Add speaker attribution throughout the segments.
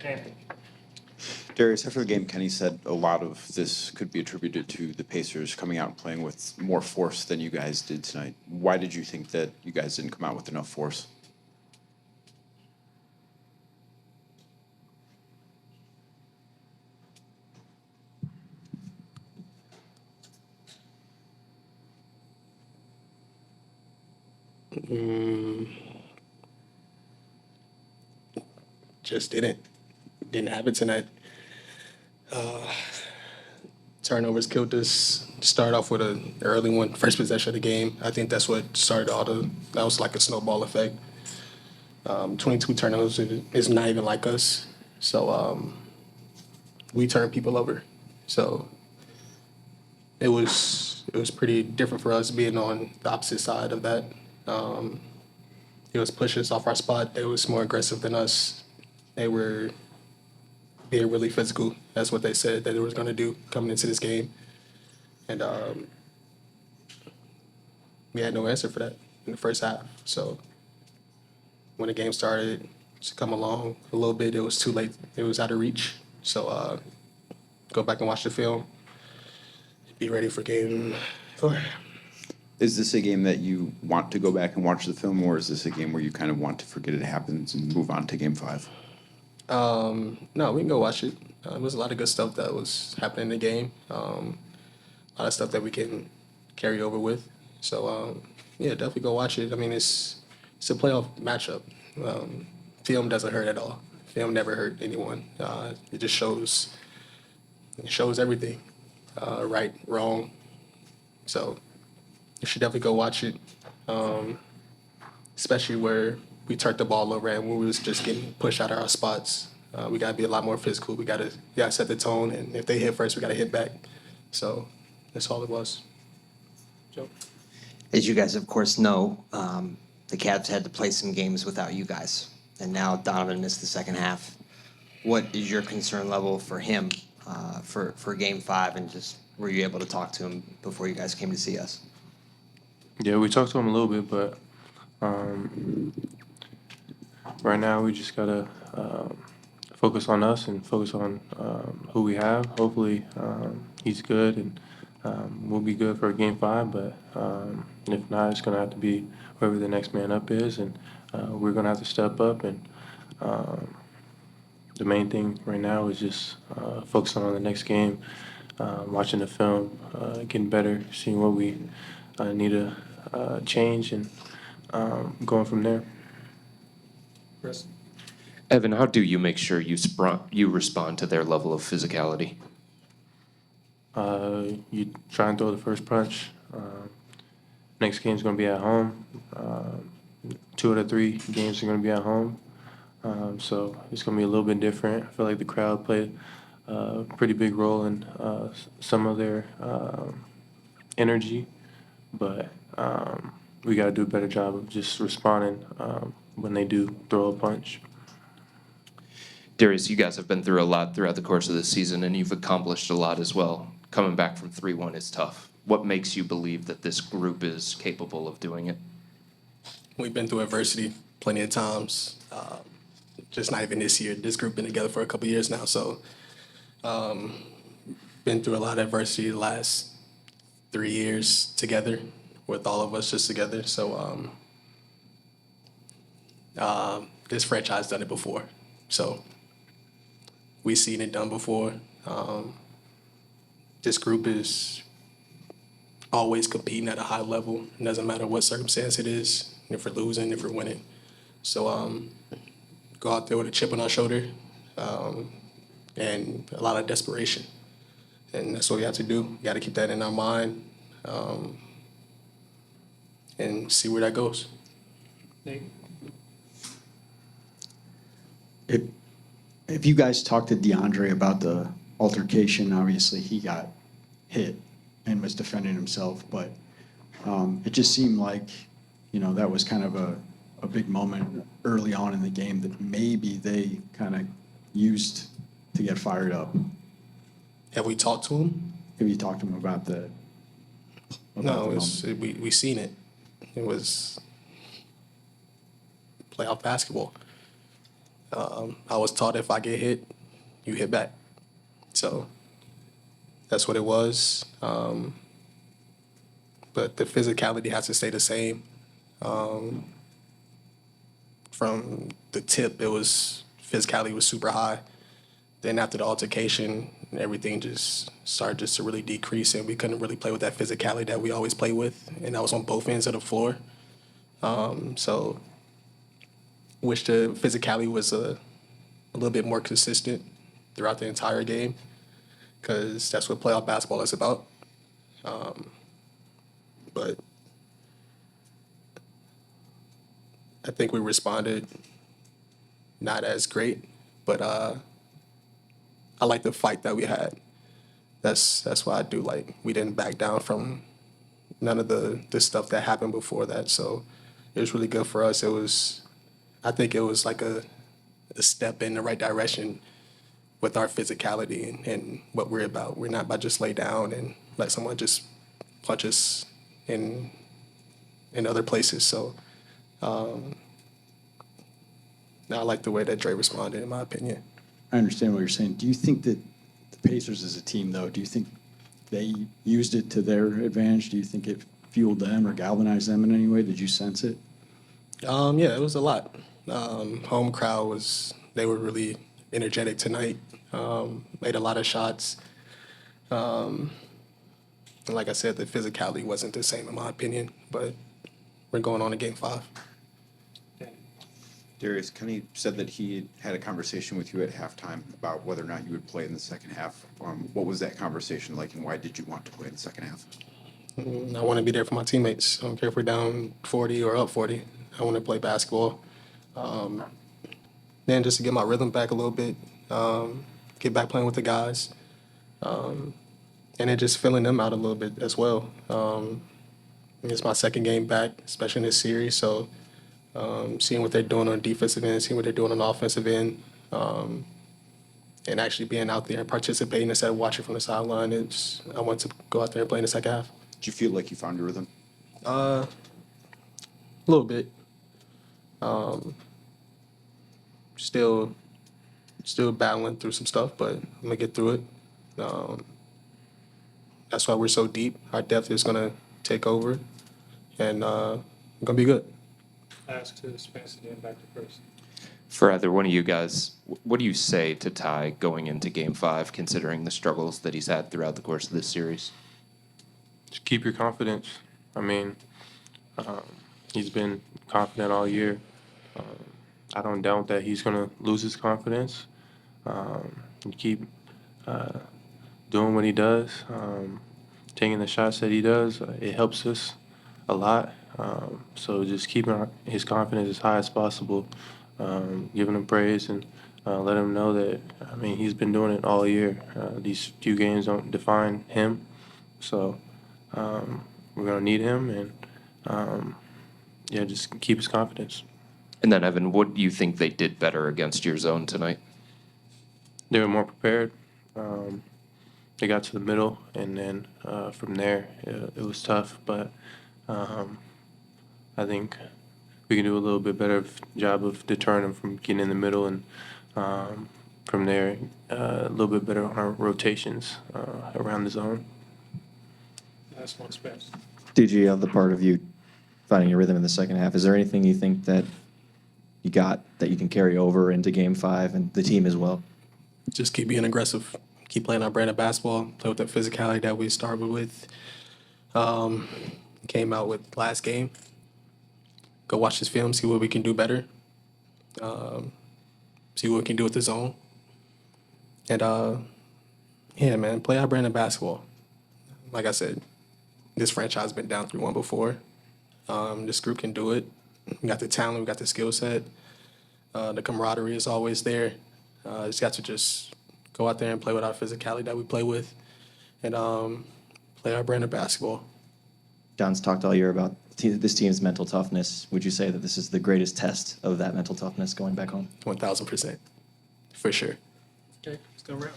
Speaker 1: champion.
Speaker 2: Darius, after the game, Kenny said a lot of this could be attributed to the Pacers coming out and playing with more force than you guys did tonight. Why did you think that you guys didn't come out with enough force?
Speaker 3: Just didn't have it tonight. Turnovers killed us. Start off with an early one, first possession of the game. I think that's what started that was like a snowball effect. 22 turnovers is not even like us. So we turn people over. So it was pretty different for us being on the opposite side of that. It was pushing us off our spot. They was more aggressive than us. They were being really physical. That's what they said that they was going to do coming into this game. And we had no answer for that in the first half. So when the game started to come along a little bit, it was too late. It was out of reach. So go back and watch the film. Be ready for game 4.
Speaker 2: Is this a game that you want to go back and watch the film, or is this a game where you kind of want to forget it happens and move on to game 5?
Speaker 3: No, we can go watch it. There was a lot of good stuff that was happening in the game. A lot of stuff that we can carry over with. So, yeah, definitely go watch it. I mean, it's a playoff matchup. Film doesn't hurt at all. Film never hurt anyone. It just shows everything, right, wrong. So you should definitely go watch it, especially where we turned the ball over and we was just getting pushed out of our spots. We got to be a lot more physical. We got to set the tone, and if they hit first, we got to hit back. So that's all it was. Joe?
Speaker 4: As you guys, of course, know, the Cavs had to play some games without you guys, and now Donovan missed the second half. What is your concern level for him for Game 5, and just were you able to talk to him before you guys came to see us?
Speaker 5: Yeah, we talked to him a little bit, but right now we just gotta focus on us and focus on who we have. Hopefully he's good and we'll be good for Game 5, but if not, it's gonna have to be whoever the next man up is, and we're gonna have to step up. And the main thing right now is just focusing on the next game, watching the film, getting better, seeing what we need to change, and going from there.
Speaker 3: Chris?
Speaker 6: Evan, how do you make sure you respond to their level of physicality?
Speaker 5: You try and throw the first punch. Next game's going to be at home. 2 out of 3 games are going to be at home. So it's going to be a little bit different. I feel like the crowd played a pretty big role in some of their energy, but we got to do a better job of just responding when they do throw a punch.
Speaker 6: Darius, you guys have been through a lot throughout the course of this season, and you've accomplished a lot as well. Coming back from 3-1 is tough. What makes you believe that this group is capable of doing it?
Speaker 3: We've been through adversity plenty of times. Just not even this year. This group been together for a couple years now, so been through a lot of adversity the last 3 years together, with all of us just together. So this franchise done it before, so we've seen it done before. This group is always competing at a high level. It doesn't matter what circumstance it is, if we're losing, if we're winning. So go out there with a chip on our shoulder and a lot of desperation. And that's what we have to do. We got to keep that in our mind and see where that goes.
Speaker 1: Nate?
Speaker 7: If you guys talked to DeAndre about the altercation, obviously he got hit and was defending himself, but it just seemed like, that was kind of a big moment early on in the game that maybe they kind of used to get fired up.
Speaker 3: Have we talked to him?
Speaker 7: Have you talked to him about the?
Speaker 3: No, we seen it. It was playoff basketball. I was taught if I get hit, you hit back. So that's what it was. But the physicality has to stay the same. From the tip, physicality was super high. Then after the altercation, everything just started just to really decrease, and we couldn't really play with that physicality that we always play with, and that was on both ends of the floor. So, wish the physicality was a little bit more consistent throughout the entire game, because that's what playoff basketball is about. But I think we responded not as great, but I like the fight that we had. That's why I do like we didn't back down from none of the stuff that happened before that. So it was really good for us. I think it was like a step in the right direction with our physicality and what we're about. We're not about just lay down and let someone just punch us in other places. So I like the way that Dre responded, in my opinion.
Speaker 7: I understand what you're saying. Do you think that the Pacers as a team, though, do you think they used it to their advantage? Do you think it fueled them or galvanized them in any way? Did you sense it?
Speaker 3: Yeah, it was a lot. Home crowd they were really energetic tonight. Made a lot of shots. And like I said, the physicality wasn't the same in my opinion, but we're going on to game 5.
Speaker 2: Darius, Kenny said that he had a conversation with you at halftime about whether or not you would play in the second half. What was that conversation like, and why did you want to play in the second half?
Speaker 3: I want to be there for my teammates. I don't care if we're down 40 or up 40. I want to play basketball. Then just to get my rhythm back a little bit, get back playing with the guys, and then just filling them out a little bit as well. It's my second game back, especially in this series, so seeing what they're doing on defensive end, seeing what they're doing on offensive end, and actually being out there and participating instead of watching from the sideline. I want to go out there and play in the second half.
Speaker 2: Did you feel like you found your rhythm?
Speaker 3: A little bit. Still battling through some stuff, but I'm gonna get through it. That's why we're so deep. Our depth is gonna take over, and we're gonna be good.
Speaker 5: Ask to Spencer, then back to first.
Speaker 6: For either one of you guys, what do you say to Ty going into Game 5, considering the struggles that he's had throughout the course of this series?
Speaker 5: Just keep your confidence. I mean, he's been confident all year. I don't doubt that he's going to lose his confidence. And keep doing what he does, taking the shots that he does. It helps us a lot. So just keeping his confidence as high as possible, giving him praise and let him know that, I mean, he's been doing it all year. These few games don't define him. So we're going to need him and, just keep his confidence.
Speaker 6: And then, Evan, what do you think they did better against your zone tonight?
Speaker 5: They were more prepared. They got to the middle, and then from there, it was tough. But I think we can do a little bit better job of deterring them from getting in the middle, and from there, a little bit better on our rotations around the zone.
Speaker 1: Last one, Spence.
Speaker 8: DG, on the part of you finding your rhythm in the second half, is there anything you think that you got that you can carry over into Game 5 and the team as well?
Speaker 3: Just keep being aggressive, keep playing our brand of basketball, play with that physicality that we started with, came out with last game. Go watch this film, see what we can do better, see what we can do with the zone. And, man, play our brand of basketball. Like I said, this franchise has been down 3-1 before. This group can do it. We got the talent, we got the skill set. The camaraderie is always there. Just got to just go out there and play with our physicality that we play with and play our brand of basketball.
Speaker 8: John's talked all year about this team's mental toughness. Would you say that this is the greatest test of that mental toughness going back home?
Speaker 3: 1,000%, for sure.
Speaker 1: Okay, let's go around.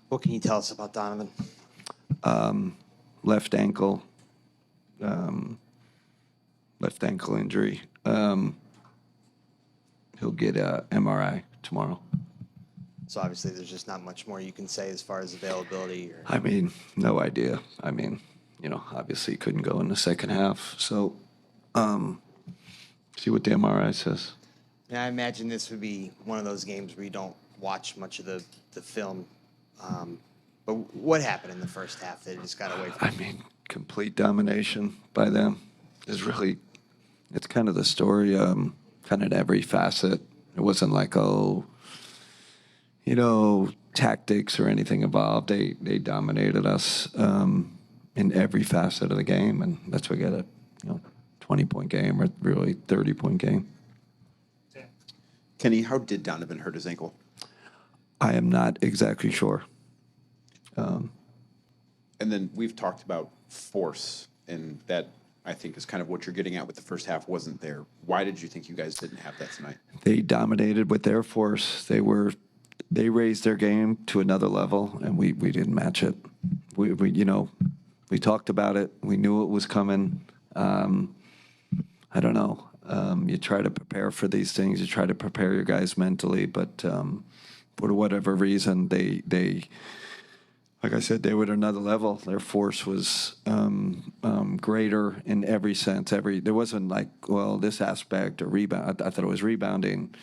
Speaker 4: What can you tell us about Donovan?
Speaker 9: Left ankle injury. He'll get a MRI tomorrow.
Speaker 4: So obviously, there's just not much more you can say as far as availability. Or...
Speaker 9: I mean, no idea. I mean, obviously he couldn't go in the second half. So, see what the MRI says.
Speaker 4: Yeah, I imagine this would be one of those games where you don't watch much of the film. But what happened in the first half that it just got away from
Speaker 9: I mean, complete domination by them is really, it's kind of the story, kind of every facet. It wasn't like, tactics or anything involved. They dominated us in every facet of the game, and that's why we got a 20-point game or really 30-point game.
Speaker 2: Kenny, how did Donovan hurt his ankle?
Speaker 9: I am not exactly sure.
Speaker 2: And then we've talked about force, and that I think is kind of what you're getting at with the first half wasn't there. Why did you think you guys didn't have that tonight?
Speaker 9: They dominated with their force. They raised their game to another level, and we didn't match it. We talked about it. We knew it was coming. I don't know. You try to prepare for these things. You try to prepare your guys mentally, but for whatever reason, they like I said, they were at another level. Their force was greater in every sense. There wasn't like, well, this aspect or rebound. I thought it was rebounding.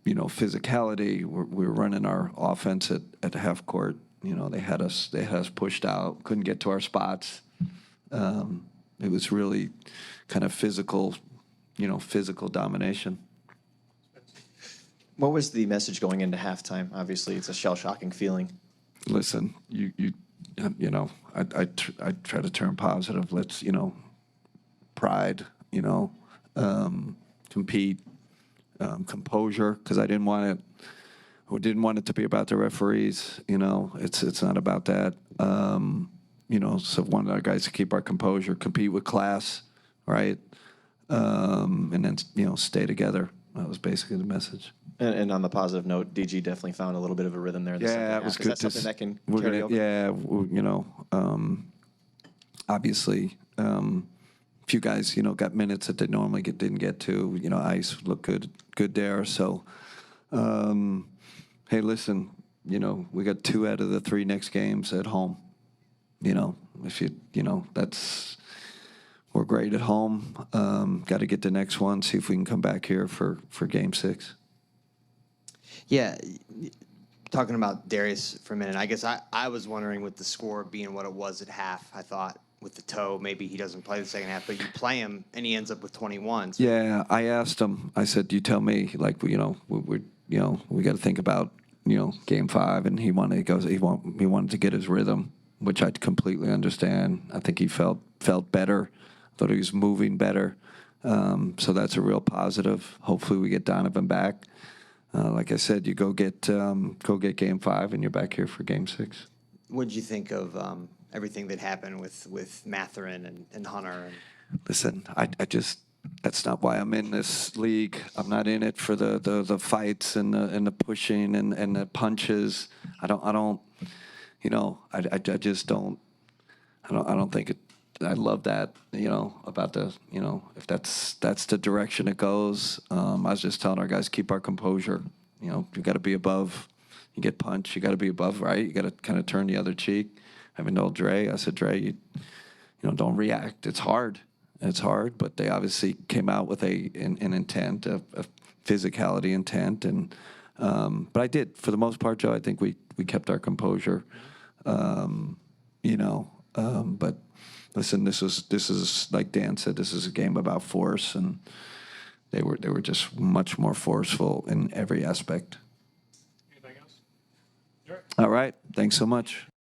Speaker 9: Physicality. We were running our offense at half court. They had us pushed out. Couldn't get to our spots. It was really kind of physical domination.
Speaker 8: What was the message going into halftime? Obviously, it's a shell-shocking feeling.
Speaker 9: Listen, I try to turn positive. Let's, pride, compete, composure, because I didn't want it to be about the referees. It's not about that. So one of our guys to keep our composure, compete with class, right? And then, stay together. That was basically the message.
Speaker 8: And on the positive note, DG definitely found a little bit of a rhythm there in the second half.
Speaker 9: It was
Speaker 8: Is
Speaker 9: good.
Speaker 8: that something that can
Speaker 9: We're
Speaker 8: carry
Speaker 9: gonna,
Speaker 8: over?
Speaker 9: obviously, a few guys, got minutes that they normally didn't get to. Ice looked good there. So, hey, listen, we got 2 out of the 3 next games at home. If we're great at home. Got to get the next one, see if we can come back here for Game 6.
Speaker 4: Yeah, talking about Darius for a minute, I guess I was wondering with the score being what it was at half, I thought with the toe, maybe he doesn't play the second half, but you play him and he ends up with 21. So.
Speaker 9: Yeah, I asked him, I said, you tell me, like, we got to think about, Game 5, and he wanted to get his rhythm, which I completely understand. I think he felt better, thought he was moving better. So that's a real positive. Hopefully we get Donovan back. Like I said, you go get Game 5, and you're back here for Game 6.
Speaker 4: What did you think of everything that happened with Mathurin and Hunter?
Speaker 9: Listen, I just that's not why I'm in this league. I'm not in it for the fights and the pushing and the punches. I just don't think it. I love that, about if that's the direction it goes. I was just telling our guys, keep our composure. You got to be above. You get punched, you got to be above, right? You got to kind of turn the other cheek. I haven't told Dre. I said, Dre, don't react. It's hard. But they obviously came out with an intent, a physicality intent, and but I did for the most part, Joe. I think we kept our composure. But. Listen, this is like Dan said. This is a game about force, and they were just much more forceful in every aspect.
Speaker 1: Anything else?
Speaker 9: All right. Thanks so much.